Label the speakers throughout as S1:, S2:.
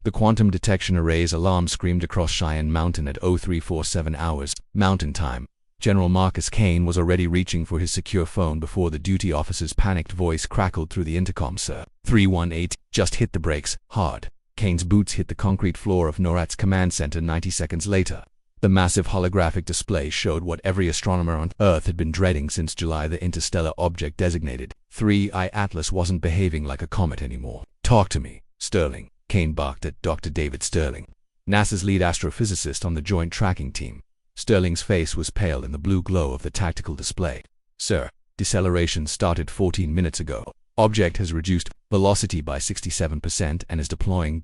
S1: The quantum detection array's alarm screamed across Cheyenne Mountain at 0347 hours, Mountain Time. General Marcus Kane was already reaching for his secure phone before the duty officer's panicked voice crackled through the intercom. Sir, 318, just hit the brakes, hard. Kane's boots hit the concrete floor of NORAD's command center 90 seconds later. The massive holographic display showed what every astronomer on Earth had been dreading since July. The interstellar object designated 3I Atlas wasn't behaving like a comet anymore. Talk to me, Sterling, Kane barked at Dr. David Sterling, NASA's lead astrophysicist on the Joint Tracking Team. Sterling's face was pale in the blue glow of the tactical display. Sir, deceleration started 14 minutes ago. Object has reduced velocity by 67% and is deploying ...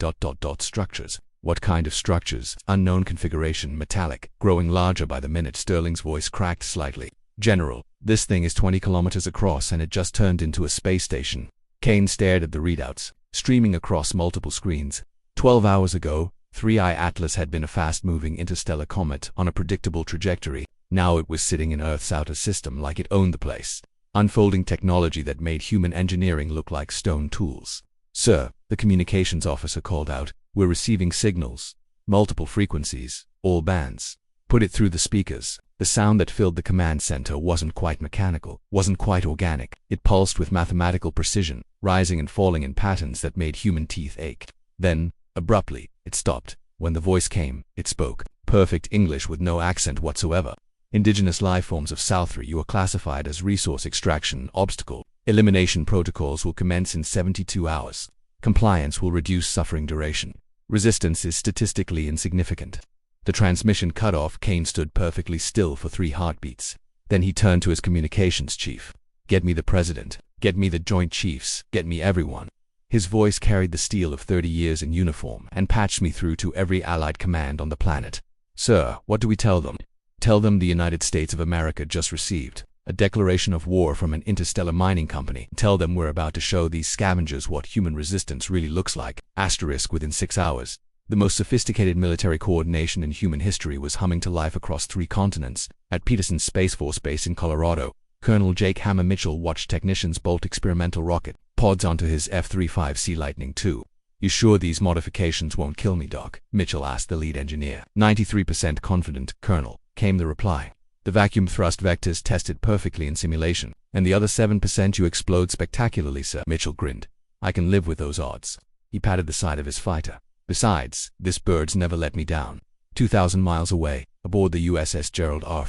S1: structures. What kind of structures? Unknown configuration, metallic, growing larger by the minute. Sterling's voice cracked slightly. General, this thing is 20 kilometers across and it just turned into a space station. Kane stared at the readouts, streaming across multiple screens. 12 hours ago, 3I Atlas had been a fast-moving interstellar comet on a predictable trajectory. Now it was sitting in Earth's outer system like it owned the place, unfolding technology that made human engineering look like stone tools. Sir, the communications officer called out, we're receiving signals, multiple frequencies, all bands. Put it through the speakers. The sound that filled the command center wasn't quite mechanical, wasn't quite organic. It pulsed with mathematical precision, rising and falling in patterns that made human teeth ache. Then, abruptly, it stopped. When the voice came, it spoke perfect English with no accent whatsoever. Indigenous life forms of South 3, you are classified as resource extraction obstacle. Elimination protocols will commence in 72 hours. Compliance will reduce suffering duration. Resistance is statistically insignificant. The transmission cut off. Kane stood perfectly still for 3 heartbeats. Then he turned to his communications chief. Get me the president. Get me the joint chiefs. Get me everyone. His voice carried the steel of 30 years in uniform and patched me through to every allied command on the planet. Sir, what do we tell them? Tell them the United States of America just received a declaration of war from an interstellar mining company. Tell them we're about to show these scavengers what human resistance really looks like. Asterisk within 6 hours. The most sophisticated military coordination in human history was humming to life across 3 continents. At Peterson Space Force Base in Colorado, Colonel Jake Hammer Mitchell watched technicians bolt experimental rocket pods onto his F-35C Lightning II. You sure these modifications won't kill me, Doc? Mitchell asked the lead engineer. 93% confident, Colonel, came the reply. The vacuum thrust vectors tested perfectly in simulation, and the other 7% you explode spectacularly, sir. Mitchell grinned. I can live with those odds. He patted the side of his fighter. Besides, this bird's never let me down. 2,000 miles away, aboard the USS Gerald R.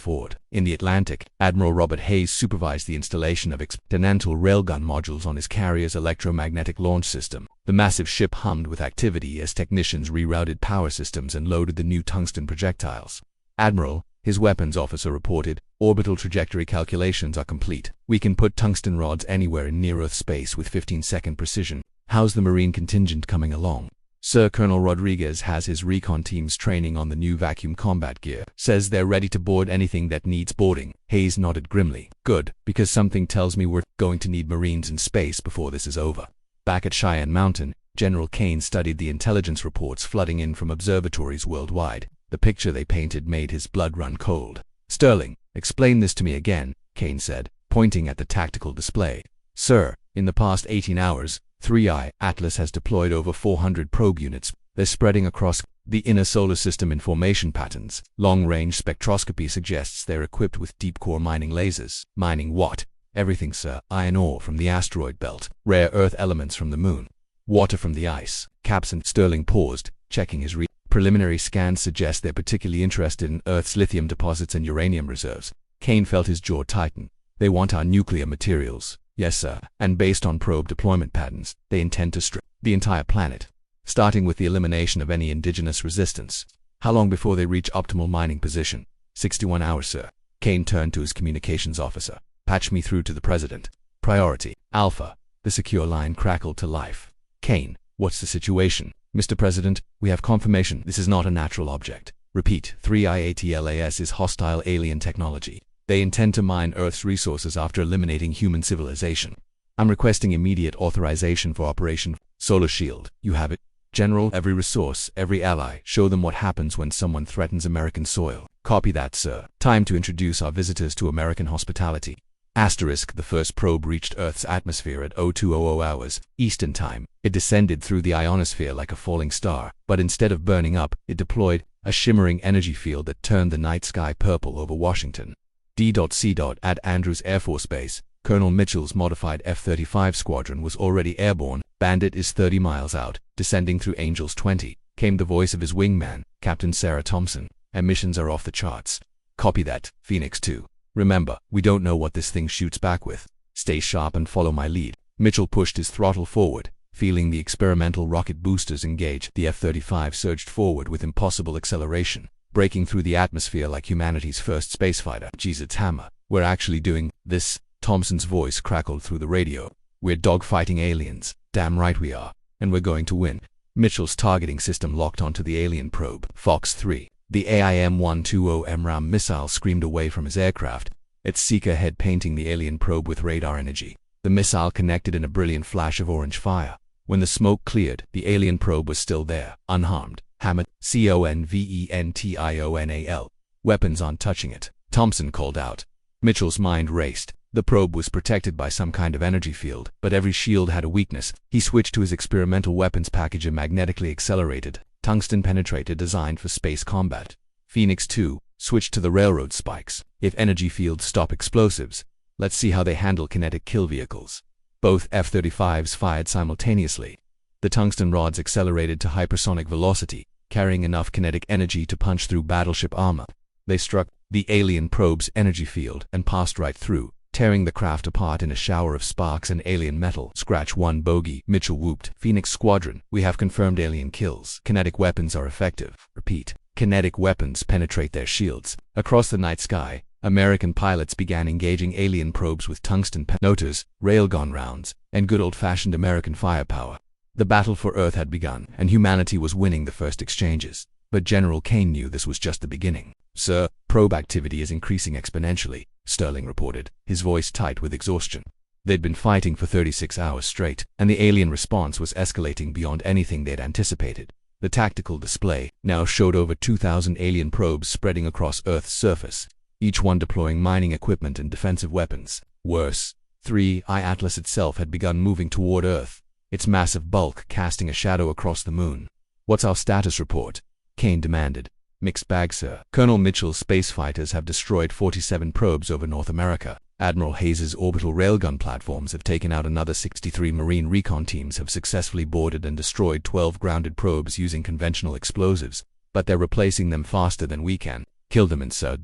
S1: In the Atlantic, Admiral Robert Hayes supervised the installation of experimental railgun modules on his carrier's electromagnetic launch system. The massive ship hummed with activity as technicians rerouted power systems and loaded the new tungsten projectiles. Admiral, his weapons officer reported, orbital trajectory calculations are complete. We can put tungsten rods anywhere in near-Earth space with 15-second precision. How's the Marine contingent coming along? Sir, Colonel Rodriguez has his Recon teams training on the new vacuum combat gear. Says they're ready to board anything that needs boarding. Hayes nodded grimly. Good, because something tells me we're going to need Marines in space before this is over. Back at Cheyenne Mountain, General Kane studied the intelligence reports flooding in from observatories worldwide. The picture they painted made his blood run cold. Sterling, explain this to me again, Kane said, pointing at the tactical display. Sir, in the past 18 hours, 3I Atlas has deployed over 400 probe units. They're spreading across the inner solar system in formation patterns. Long-range spectroscopy suggests they're equipped with deep-core mining lasers. Mining what? Everything, sir. Iron ore from the asteroid belt, rare earth elements from the moon, water from the ice. Captain Sterling paused, checking his preliminary scans suggest they're particularly interested in Earth's lithium deposits and uranium reserves. Kane felt his jaw tighten. They want our nuclear materials. Yes, sir. And based on probe deployment patterns, they intend to strip the entire planet, starting with the elimination of any indigenous resistance. How long before they reach optimal mining position? 61 hours, sir. Kane turned to his communications officer. Patch me through to the president. Priority. Alpha. The secure line crackled to life. Kane, what's the situation? Mr. President, we have confirmation this is not a natural object. Repeat, 3I Atlas is hostile alien technology. They intend to mine Earth's resources after eliminating human civilization. I'm requesting immediate authorization for Operation Solar Shield. You have it. General, every resource, every ally, show them what happens when someone threatens American soil. Copy that, sir. Time to introduce our visitors to American hospitality. Asterisk, the first probe reached Earth's atmosphere at 0200 hours, Eastern Time. It descended through the ionosphere like a falling star, but instead of burning up, it deployed a shimmering energy field that turned the night sky purple over Washington. D.C. At Andrews Air Force Base, Colonel Mitchell's modified F-35 squadron was already airborne. Bandit is 30 miles out, descending through Angels 20, came the voice of his wingman, Captain Sarah Thompson. Emissions are off the charts. Copy that, Phoenix 2. Remember, we don't know what this thing shoots back with. Stay sharp and follow my lead. Mitchell pushed his throttle forward, feeling the experimental rocket boosters engage. The F-35 surged forward with impossible acceleration, breaking through the atmosphere like humanity's first spacefighter. Geez, it's hammer. We're actually doing this. Thompson's voice crackled through the radio. We're dogfighting aliens. Damn right we are. And we're going to win. Mitchell's targeting system locked onto the alien probe. Fox 3. The AIM-120 MRAM missile screamed away from his aircraft, its seeker head painting the alien probe with radar energy. The missile connected in a brilliant flash of orange fire. When the smoke cleared, the alien probe was still there, unharmed. Hammered. CONVENTIONAL. Weapons aren't touching it. Thompson called out. Mitchell's mind raced. The probe was protected by some kind of energy field, but every shield had a weakness. He switched to his experimental weapons package, a magnetically accelerated, tungsten penetrator designed for space combat. Phoenix 2 switched to the railroad spikes. If energy fields stop explosives, let's see how they handle kinetic kill vehicles. Both F-35s fired simultaneously. The tungsten rods accelerated to hypersonic velocity, carrying enough kinetic energy to punch through battleship armor. They struck the alien probe's energy field and passed right through, tearing the craft apart in a shower of sparks and alien metal. Scratch one bogey, Mitchell whooped. Phoenix Squadron, we have confirmed alien kills. Kinetic weapons are effective. Repeat. Kinetic weapons penetrate their shields. Across the night sky, American pilots began engaging alien probes with tungsten penotors, railgun rounds, and good old-fashioned American firepower. The battle for Earth had begun, and humanity was winning the first exchanges. But General Kane knew this was just the beginning. Sir, probe activity is increasing exponentially, Sterling reported, his voice tight with exhaustion. They'd been fighting for 36 hours straight, and the alien response was escalating beyond anything they'd anticipated. The tactical display now showed over 2,000 alien probes spreading across Earth's surface, each one deploying mining equipment and defensive weapons. Worse, 3I Atlas itself had begun moving toward Earth, its massive bulk casting a shadow across the moon. What's our status report? Kane demanded. Mixed bag, sir. Colonel Mitchell's space fighters have destroyed 47 probes over North America. Admiral Hayes's orbital railgun platforms have taken out another 63. Marine Recon teams have successfully boarded and destroyed 12 grounded probes using conventional explosives, but they're replacing them faster than we can. Kill them in, sir.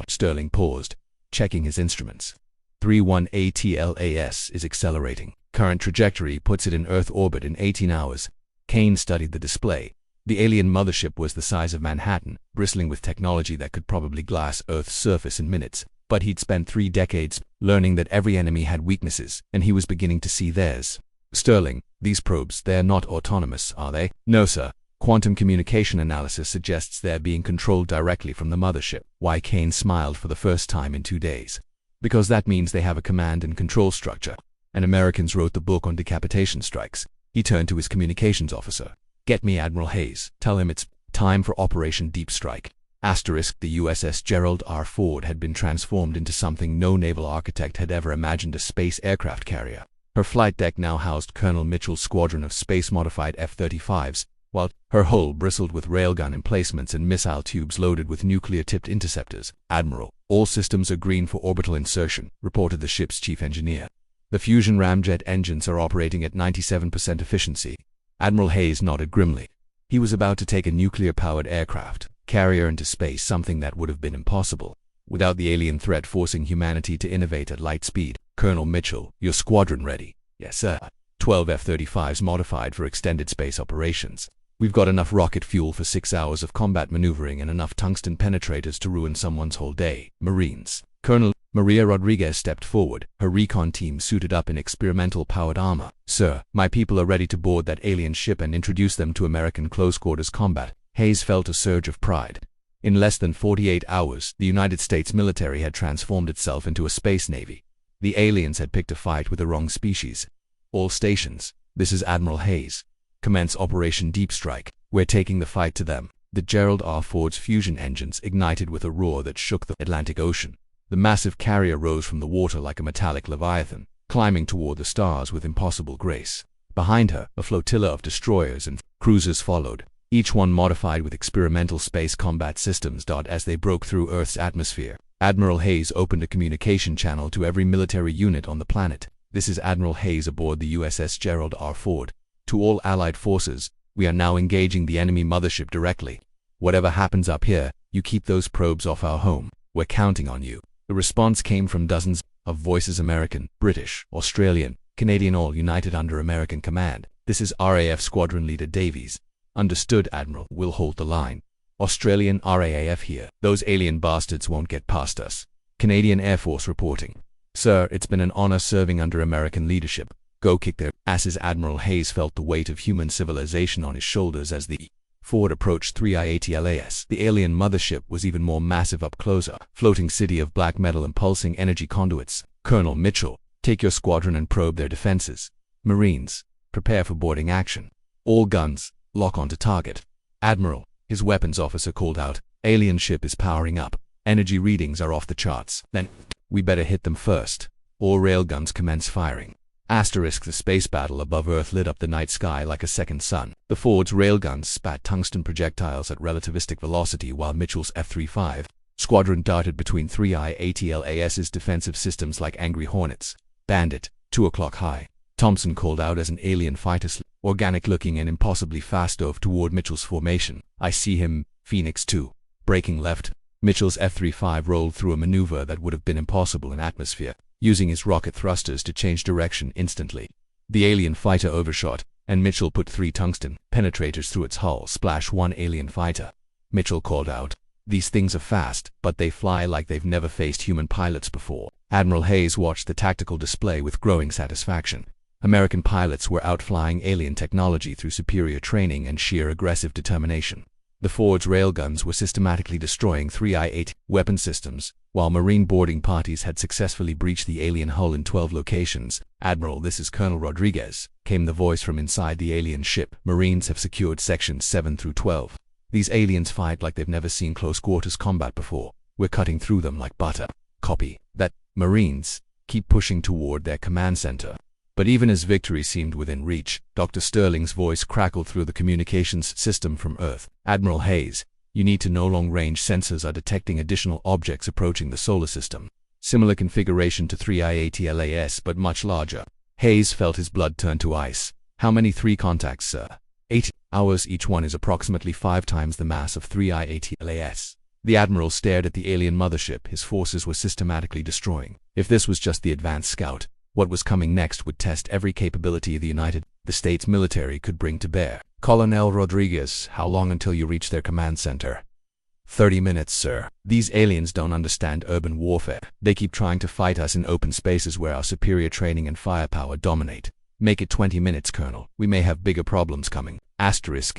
S1: Sterling paused, checking his instruments. 31ATLAS is accelerating. Current trajectory puts it in Earth orbit in 18 hours. Kane studied the display. The alien mothership was the size of Manhattan, bristling with technology that could probably glass Earth's surface in minutes. But he'd spent 3 decades learning that every enemy had weaknesses, and he was beginning to see theirs. Sterling, these probes, they're not autonomous, are they? No, sir. Quantum communication analysis suggests they're being controlled directly from the mothership. Why? Kane smiled for the first time in 2 days. Because that means they have a command and control structure. And Americans wrote the book on decapitation strikes. He turned to his communications officer. Get me Admiral Hayes. Tell him it's time for Operation Deep Strike. Asterisk, the USS Gerald R. Ford had been transformed into something no naval architect had ever imagined, a space aircraft carrier. Her flight deck now housed Colonel Mitchell's squadron of space-modified F-35s, while her hull bristled with railgun emplacements and missile tubes loaded with nuclear-tipped interceptors. Admiral, all systems are green for orbital insertion, reported the ship's chief engineer. The fusion ramjet engines are operating at 97% efficiency. Admiral Hayes nodded grimly. He was about to take a nuclear-powered aircraft carrier into space, something that would have been impossible without the alien threat forcing humanity to innovate at light speed. Colonel Mitchell, your squadron ready? Yes, sir. 12 F-35s modified for extended space operations. We've got enough rocket fuel for 6 hours of combat maneuvering and enough tungsten penetrators to ruin someone's whole day. Marines. Colonel Maria Rodriguez stepped forward, her recon team suited up in experimental powered armor. Sir, my people are ready to board that alien ship and introduce them to American close-quarters combat. Hayes felt a surge of pride. In less than 48 hours, the United States military had transformed itself into a space navy. The aliens had picked a fight with the wrong species. All stations, this is Admiral Hayes. Commence Operation Deep Strike. We're taking the fight to them. The Gerald R. Ford's fusion engines ignited with a roar that shook the Atlantic Ocean. The massive carrier rose from the water like a metallic leviathan, climbing toward the stars with impossible grace. Behind her, a flotilla of destroyers and cruisers followed, each one modified with experimental space combat systems. As they broke through Earth's atmosphere, Admiral Hayes opened a communication channel to every military unit on the planet. "This is Admiral Hayes aboard the USS Gerald R. To all Allied forces, we are now engaging the enemy mothership directly. Whatever happens up here, you keep those probes off our home. We're counting on you." The response came from dozens of voices: American, British, Australian, Canadian, all united under American command. "This is RAF Squadron Leader Davies." "Understood, Admiral. We'll hold the line." Australian: "RAF here. Those alien bastards won't get past us." Canadian Air Force reporting: "Sir, it's been an honor serving under American leadership. Go kick their asses." Admiral Hayes felt the weight of human civilization on his shoulders as the Ford approached 3i-ATLAS. The alien mothership was even more massive up close, a floating city of black metal and pulsing energy conduits. "Colonel Mitchell, take your squadron and probe their defenses. Marines, prepare for boarding action. All guns, lock onto target." "Admiral," his weapons officer called out, "alien ship is powering up. Energy readings are off the charts." "Then, we better hit them first." All railguns commence firing. The space battle above Earth lit up the night sky like a second sun. The Ford's railguns spat tungsten projectiles at relativistic velocity while Mitchell's F-35 squadron darted between 3i-ATLAS's defensive systems like angry hornets. "Bandit, 2 o'clock high." Thompson called out as an alien fighter, organic-looking and impossibly fast, dove toward Mitchell's formation. "I see him, Phoenix 2. Braking left." Mitchell's F-35 rolled through a maneuver that would have been impossible in atmosphere, using his rocket thrusters to change direction instantly. The alien fighter overshot, and Mitchell put 3 tungsten penetrators through its hull. Splash 1 alien fighter. Mitchell called out, "These things are fast, but they fly like they've never faced human pilots before." Admiral Hayes watched the tactical display with growing satisfaction. American pilots were outflying alien technology through superior training and sheer aggressive determination. The Ford's railguns were systematically destroying 3i-8 weapon systems, while Marine boarding parties had successfully breached the alien hull in 12 locations. "Admiral, this is Colonel Rodriguez," came the voice from inside the alien ship. "Marines have secured sections 7 through 12. These aliens fight like they've never seen close-quarters combat before. We're cutting through them like butter." "Copy that." Marines, keep pushing toward their command center. But even as victory seemed within reach, Dr. Sterling's voice crackled through the communications system from Earth. "Admiral Hayes, you need to know long-range sensors are detecting additional objects approaching the solar system. Similar configuration to 3i-ATLAS, but much larger." Hayes felt his blood turn to ice. "How many 3 contacts, sir?" 8 hours. Each one is approximately 5 times the mass of 3i-ATLAS. The Admiral stared at the alien mothership his forces were systematically destroying. If this was just the advanced scout, what was coming next would test every capability the United States military could bring to bear. "Colonel Rodriguez, how long until you reach their command center?" 30 minutes, sir. These aliens don't understand urban warfare. They keep trying to fight us in open spaces where our superior training and firepower dominate. Make it 20 minutes, Colonel. We may have bigger problems coming.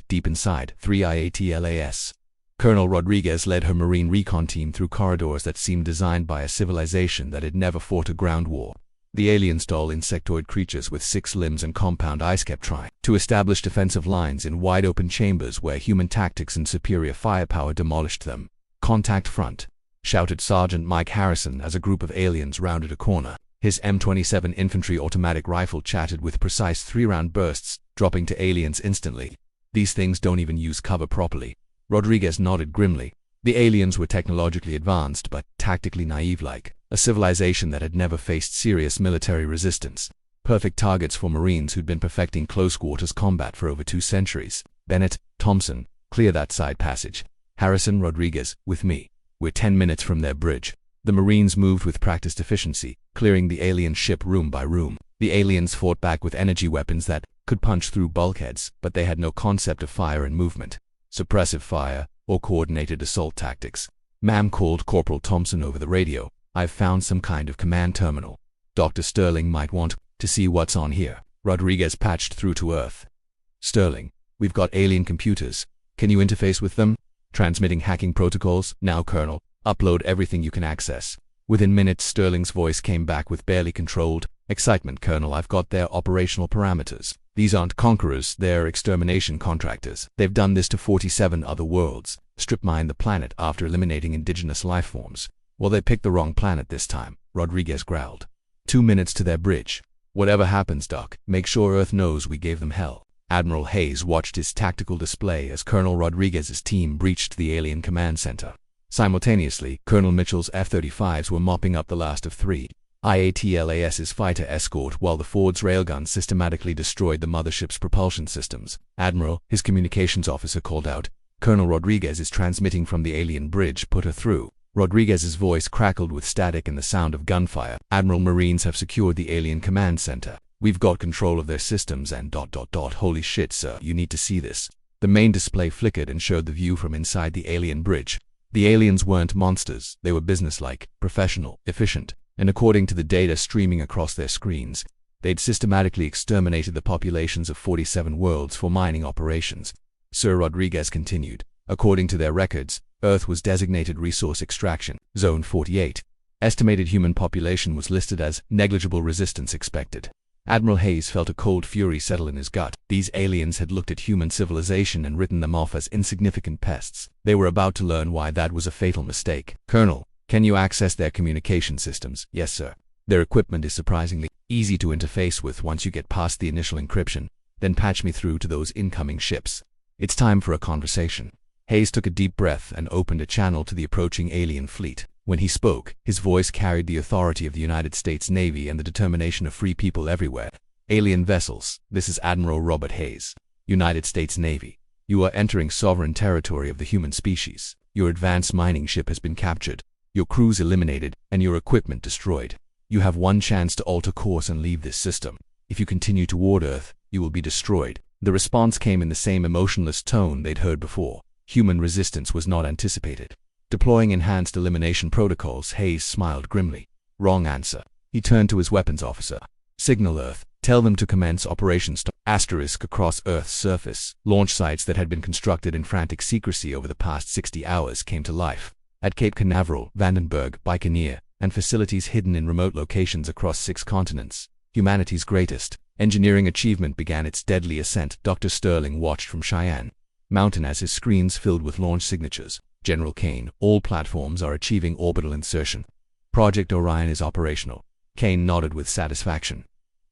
S1: Deep inside 3i-ATLAS. Colonel Rodriguez led her Marine Recon team through corridors that seemed designed by a civilization that had never fought a ground war. The aliens, dull insectoid creatures with 6 limbs and compound eyes, kept trying to establish defensive lines in wide-open chambers where human tactics and superior firepower demolished them. "Contact front," shouted Sergeant Mike Harrison as a group of aliens rounded a corner. His M27 infantry automatic rifle chattered with precise 3-round bursts, dropping to aliens instantly. "These things don't even use cover properly." Rodriguez nodded grimly. The aliens were technologically advanced but tactically naive-like, a civilization that had never faced serious military resistance. Perfect targets for Marines who'd been perfecting close-quarters combat for over 2 centuries. "Bennett, Thompson, clear that side passage." "Harrison, Rodriguez, with me. We're 10 minutes from their bridge." The Marines moved with practiced efficiency, clearing the alien ship room by room. The aliens fought back with energy weapons that could punch through bulkheads, but they had no concept of fire and movement, suppressive fire, or coordinated assault tactics. "Ma'am," called Corporal Thompson over the radio, "I've found some kind of command terminal. Dr. Sterling might want to see what's on here." Rodriguez patched through to Earth. "Sterling, we've got alien computers. Can you interface with them? Transmitting hacking protocols." "Now, Colonel, upload everything you can access." Within minutes, Sterling's voice came back with barely controlled excitement. "Colonel, I've got their operational parameters. These aren't conquerors, they're extermination contractors. They've done this to 47 other worlds, strip mined the planet after eliminating indigenous life forms. Well, they picked the wrong planet this time, Rodriguez growled. 2 minutes to their bridge. Whatever happens, Doc, make sure Earth knows we gave them hell. Admiral Hayes watched his tactical display as Colonel Rodriguez's team breached the alien command center. Simultaneously, Colonel Mitchell's F-35s were mopping up the last of 3 IATLAS's fighter escort while the Ford's railguns systematically destroyed the mothership's propulsion systems. Admiral, his communications officer called out, Colonel Rodriguez is transmitting from the alien bridge, put her through. Rodriguez's voice crackled with static and the sound of gunfire. Admiral, Marines have secured the alien command center. We've got control of their systems and ... Holy shit, sir, you need to see this. The main display flickered and showed the view from inside the alien bridge. The aliens weren't monsters, they were businesslike, professional, efficient, and according to the data streaming across their screens, they'd systematically exterminated the populations of 47 worlds for mining operations. Sir, Rodriguez continued, according to their records, Earth was designated Resource Extraction, Zone 48. Estimated human population was listed as negligible resistance expected. Admiral Hayes felt a cold fury settle in his gut. These aliens had looked at human civilization and written them off as insignificant pests. They were about to learn why that was a fatal mistake. Colonel, can you access their communication systems? Yes, sir. Their equipment is surprisingly easy to interface with once you get past the initial encryption. Then patch me through to those incoming ships. It's time for a conversation. Hayes took a deep breath and opened a channel to the approaching alien fleet. When he spoke, his voice carried the authority of the United States Navy and the determination of free people everywhere. Alien vessels, this is Admiral Robert Hayes. United States Navy. You are entering sovereign territory of the human species. Your advanced mining ship has been captured, your crews eliminated, and your equipment destroyed. You have one chance to alter course and leave this system. If you continue toward Earth, you will be destroyed. The response came in the same emotionless tone they'd heard before. Human resistance was not anticipated. Deploying enhanced elimination protocols, Hayes smiled grimly. Wrong answer. He turned to his weapons officer. Signal Earth. Tell them to commence operations to * across Earth's surface. Launch sites that had been constructed in frantic secrecy over the past 60 hours came to life. At Cape Canaveral, Vandenberg, Baikonur, and facilities hidden in remote locations across 6 continents. Humanity's greatest engineering achievement began its deadly ascent. Dr. Sterling watched from Cheyenne Mountain as his screens filled with launch signatures. General Kane, all platforms are achieving orbital insertion. Project Orion is operational. Kane nodded with satisfaction.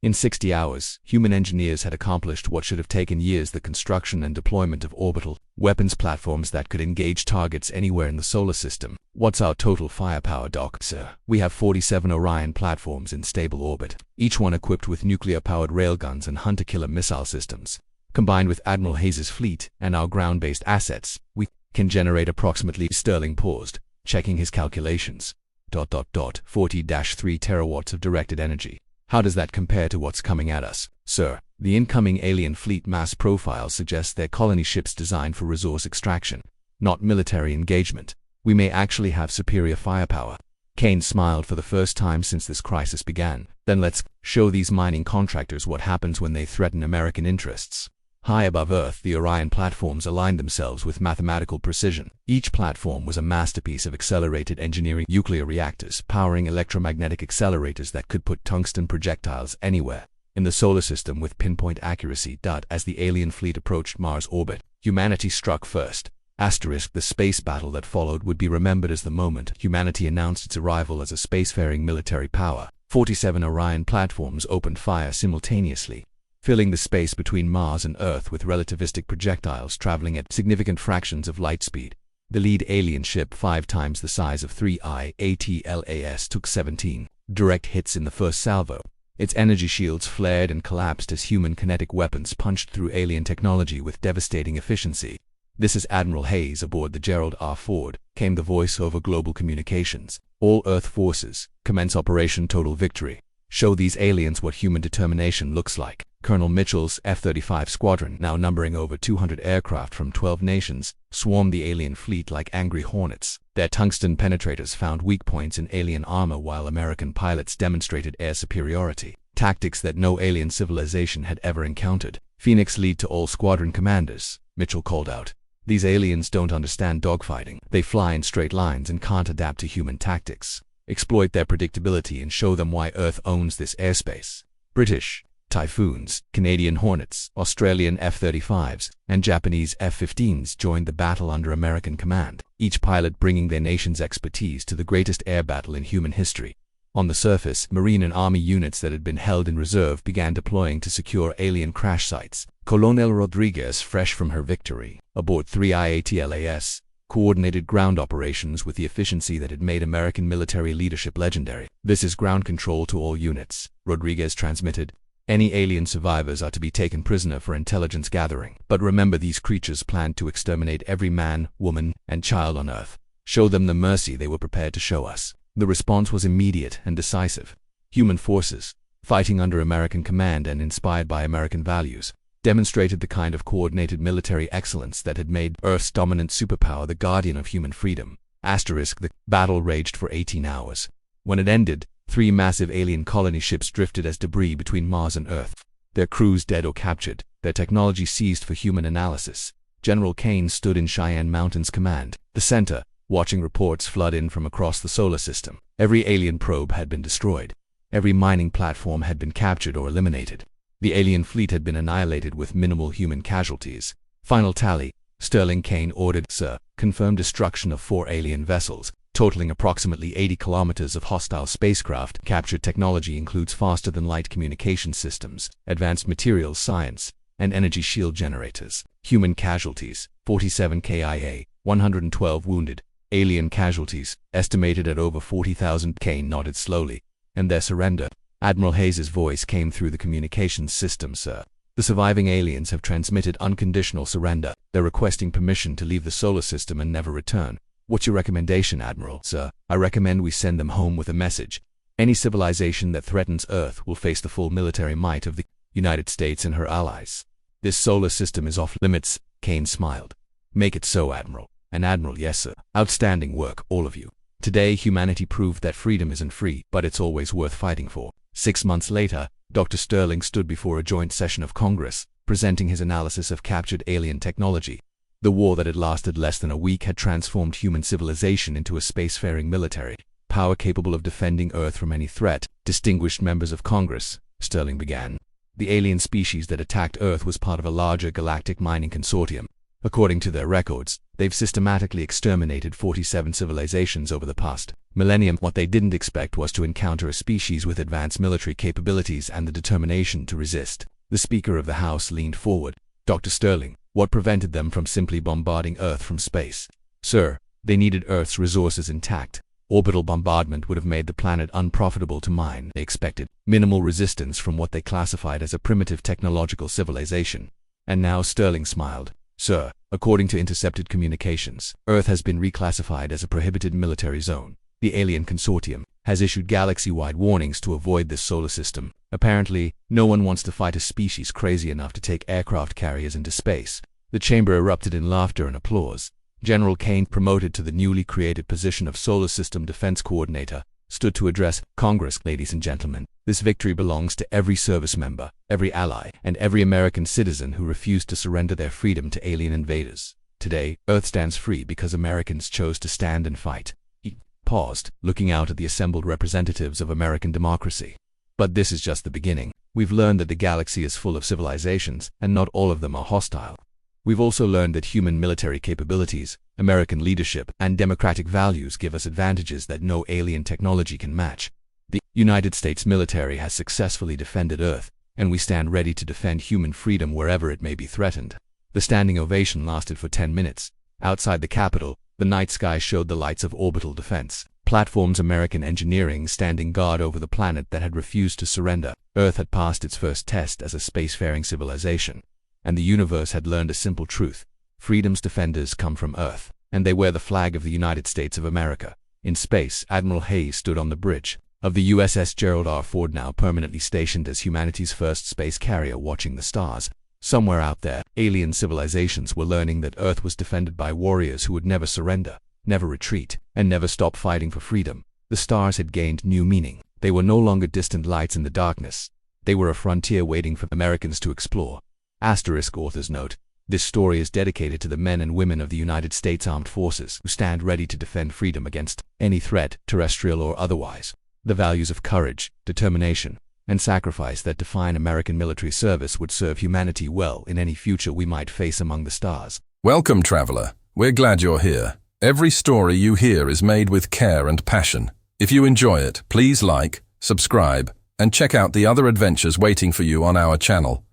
S1: In 60 hours, human engineers had accomplished what should have taken years: the construction and deployment of orbital weapons platforms that could engage targets anywhere in the solar system. What's our total firepower, Doc? Sir, we have 47 Orion platforms in stable orbit, each one equipped with nuclear-powered railguns and hunter-killer missile systems. Combined with Admiral Hayes' fleet and our ground-based assets, we can generate approximately. Sterling paused, checking his calculations. 40-3 terawatts of directed energy. How does that compare to what's coming at us? Sir, the incoming alien fleet mass profile suggests they're colony ships designed for resource extraction, not military engagement. We may actually have superior firepower. Kane smiled for the first time since this crisis began. Then let's show these mining contractors what happens when they threaten American interests. High above Earth, the Orion platforms aligned themselves with mathematical precision. Each platform was a masterpiece of accelerated engineering: nuclear reactors powering electromagnetic accelerators that could put tungsten projectiles anywhere in the solar system with pinpoint accuracy. As the alien fleet approached Mars orbit, humanity struck first. The space battle that followed would be remembered as the moment humanity announced its arrival as a spacefaring military power. 47 Orion platforms opened fire simultaneously, filling the space between Mars and Earth with relativistic projectiles traveling at significant fractions of light speed. The lead alien ship, 5 times the size of 3 IATLAS, took 17 direct hits in the first salvo. Its energy shields flared and collapsed as human kinetic weapons punched through alien technology with devastating efficiency. This is Admiral Hayes aboard the Gerald R. Ford, came the voice over global communications. All Earth forces, commence Operation Total Victory. Show these aliens what human determination looks like. Colonel Mitchell's F-35 squadron, now numbering over 200 aircraft from 12 nations, swarmed the alien fleet like angry hornets. Their tungsten penetrators found weak points in alien armor while American pilots demonstrated air superiority, tactics that no alien civilization had ever encountered. Phoenix lead to all squadron commanders, Mitchell called out. These aliens don't understand dogfighting. They fly in straight lines and can't adapt to human tactics. Exploit their predictability and show them why Earth owns this airspace. British, Typhoons, Canadian Hornets, Australian F-35s, and Japanese F-15s joined the battle under American command, each pilot bringing their nation's expertise to the greatest air battle in human history. On the surface, Marine and Army units that had been held in reserve began deploying to secure alien crash sites. Colonel Rodriguez, fresh from her victory, aboard 3 IATLAS, coordinated ground operations with the efficiency that had made American military leadership legendary. "This is ground control to all units," Rodriguez transmitted. "Any alien survivors are to be taken prisoner for intelligence gathering. But remember, these creatures planned to exterminate every man, woman, and child on Earth. Show them the mercy they were prepared to show us." The response was immediate and decisive. Human forces, fighting under American command and inspired by American values, demonstrated the kind of coordinated military excellence that had made Earth's dominant superpower the guardian of human freedom. The battle raged for 18 hours. When it ended, 3 massive alien colony ships drifted as debris between Mars and Earth, their crews dead or captured, their technology seized for human analysis. General Kane stood in Cheyenne Mountain's command, the center, watching reports flood in from across the solar system. Every alien probe had been destroyed. Every mining platform had been captured or eliminated. The alien fleet had been annihilated with minimal human casualties. Final tally, Sterling Kane ordered, "Sir, confirmed destruction of 4 alien vessels, totaling approximately 80 kilometers of hostile spacecraft. Captured technology includes faster-than-light communication systems, advanced materials science, and energy shield generators. Human casualties, 47 KIA, 112 wounded. Alien casualties, estimated at over 40,000. Kane nodded slowly. "And their surrender?" Admiral Hayes's voice came through the communications system. "Sir, the surviving aliens have transmitted unconditional surrender. They're requesting permission to leave the solar system and never return." "What's your recommendation, Admiral?" "Sir, I recommend we send them home with a message. Any civilization that threatens Earth will face the full military might of the United States and her allies. This solar system is off limits." Kane smiled. "Make it so, Admiral." "And Admiral, yes, sir. Outstanding work, all of you. Today, humanity proved that freedom isn't free, but it's always worth fighting for." 6 months later, Dr. Sterling stood before a joint session of Congress, presenting his analysis of captured alien technology. The war that had lasted less than a week had transformed human civilization into a spacefaring military power capable of defending Earth from any threat. "Distinguished members of Congress," Sterling began, "the alien species that attacked Earth was part of a larger galactic mining consortium. According to their records, they've systematically exterminated 47 civilizations over the past millennium. What they didn't expect was to encounter a species with advanced military capabilities and the determination to resist." The Speaker of the House leaned forward. "Dr. Sterling, what prevented them from simply bombarding Earth from space?" "Sir, they needed Earth's resources intact. Orbital bombardment would have made the planet unprofitable to mine. They expected minimal resistance from what they classified as a primitive technological civilization." And now Sterling smiled. "Sir, according to intercepted communications, Earth has been reclassified as a prohibited military zone. The alien consortium has issued galaxy-wide warnings to avoid this solar system. Apparently, no one wants to fight a species crazy enough to take aircraft carriers into space." The chamber erupted in laughter and applause. General Kane, promoted to the newly created position of Solar System Defense Coordinator, stood to address Congress. "Ladies and gentlemen, this victory belongs to every service member, every ally, and every American citizen who refused to surrender their freedom to alien invaders. Today, Earth stands free because Americans chose to stand and fight." He paused, looking out at the assembled representatives of American democracy. "But this is just the beginning. We've learned that the galaxy is full of civilizations, and not all of them are hostile. We've also learned that human military capabilities, American leadership, and democratic values give us advantages that no alien technology can match. The United States military has successfully defended Earth, and we stand ready to defend human freedom wherever it may be threatened." The standing ovation lasted for 10 minutes. Outside the Capitol, the night sky showed the lights of orbital defense platforms, American engineering standing guard over the planet that had refused to surrender. Earth had passed its first test as a spacefaring civilization. And the universe had learned a simple truth: freedom's defenders come from Earth, and they wear the flag of the United States of America. In space, Admiral Hayes stood on the bridge of the USS Gerald R. Ford, now permanently stationed as humanity's first space carrier, watching the stars. Somewhere out there, alien civilizations were learning that Earth was defended by warriors who would never surrender, never retreat, and never stop fighting for freedom. The stars had gained new meaning. They were no longer distant lights in the darkness. They were a frontier waiting for Americans to explore. Author's note: this story is dedicated to the men and women of the United States Armed Forces who stand ready to defend freedom against any threat, terrestrial or otherwise. The values of courage, determination, and sacrifice that define American military service would serve humanity well in any future we might face among the stars.
S2: Welcome, traveler. We're glad you're here. Every story you hear is made with care and passion. If you enjoy it, please like, subscribe, and check out the other adventures waiting for you on our channel.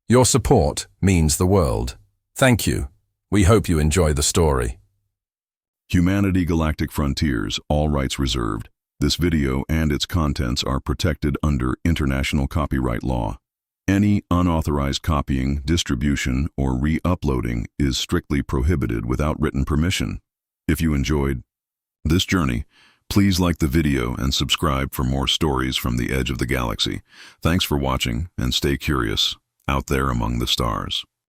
S2: Your support means the world. Thank you. We hope you enjoy the story.
S3: Humanity Galactic Frontiers, all rights reserved. This video and its contents are protected under international copyright law. Any unauthorized copying, distribution, or re-uploading is strictly prohibited without written permission. If you enjoyed this journey, please like the video and subscribe for more stories from the edge of the galaxy. Thanks for watching, and stay curious out there among the stars.